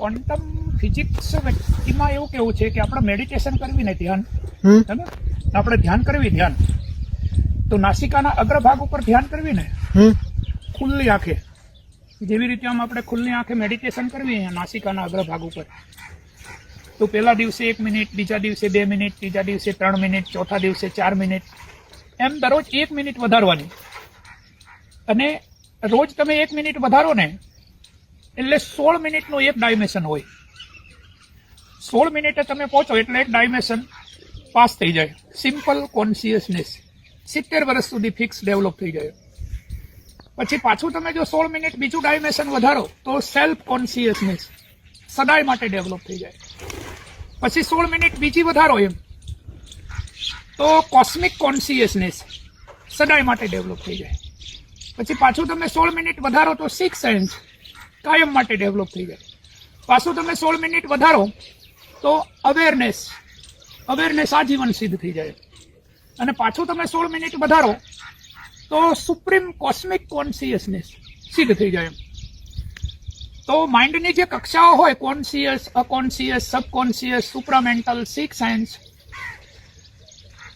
Quantum physics એમાં એવું કેવું છે કે આપણે મેડિટેશન કરવી ને ધ્યાન, બરાબર, આપણે ધ્યાન કરવી ધ્યાન, તો નાસિકાના અગ્રભાગ ઉપર ધ્યાન કરવી ને ખુલ્લી આંખે, જેવી રીતે આમ આપણે ખુલ્લી આંખે મેડિટેશન કરવી નાસિકાના અગ્રભાગ ઉપર, તો પહેલા દિવસે 1 મિનિટ, બીજા દિવસે 2 મિનિટ, ત્રીજા દિવસે 3 મિનિટ, ચોથા દિવસે 4 મિનિટ, એમ દરરોજ 1 મિનિટ વધારવાની. અને રોજ તમે 1 મિનિટ વધારો ને એટલે 16 મિનિટનું એક ડાયમેન્શન હોય. 16 મિનિટે તમે પહોંચો એટલે એક ડાયમેન્શન પાસ થઈ જાય. સિમ્પલ કોન્શિયસનેસ 70 વર્ષ સુધી ફિક્સ ડેવલપ થઈ જાય. પછી પાછું તમે જો 16 મિનિટ બીજું ડાયમેન્શન વધારો તો સેલ્ફ કોન્શિયસનેસ સદાય માટે ડેવલપ થઈ જાય. પછી 16 મિનિટ બીજી વધારો એમ તો કોસ્મિક કોન્શિયસનેસ સદાય માટે ડેવલપ થઈ જાય. પછી પાછું તમે 16 મિનિટ વધારો તો સિક્સ સેન્સ કાયમ માટે ડેવલપ થઈ જાય. પાછું તમે 16 મિનિટ વધારો તો અવેરનેસ આજીવન સિદ્ધ થઈ જાય. અને પાછું તમે 16 મિનિટ વધારો તો સુપ્રીમ કોસ્મિક કોન્શિયસનેસ સિદ્ધ થઈ જાય. તો માઇન્ડની જે કક્ષાઓ હોય, conscious, unconscious, subconscious, supramental, six science,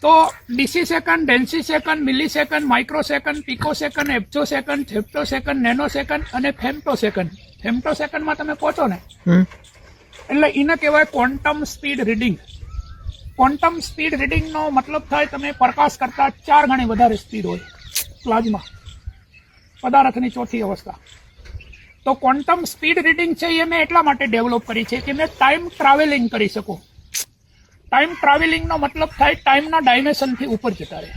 તો ડીસી સેકન્ડ, ડેન્સી second, milli second, micro second, pico second, એપ્ચો સેકન્ડ, થેપ્ટો સેકન્ડ, નેનો સેકન્ડ અને ફેમ્ટો સેકન્ડ. ફેમ્ટો સેકન્ડમાં તમે પહોંચો ને એટલે એને કહેવાય quantum speed reading. Quantum speed રીડિંગનો મતલબ થાય તમે પ્રકાશ કરતા 4 ગણી વધારે સ્પીડ હોય પ્લાઝમા પદાર્થની ચોથી અવસ્થા. તો ક્વોન્ટમ સ્પીડ રીડિંગ છે એ મેં એટલા માટે ડેવલપ કરી છે કે મેં ટાઈમ ટ્રાવેલિંગ કરી શકું. ટાઈમ ટ્રાવેલિંગનો મતલબ થાય ટાઈમના ડાયમેન્શનથી ઉપર જતા રહે.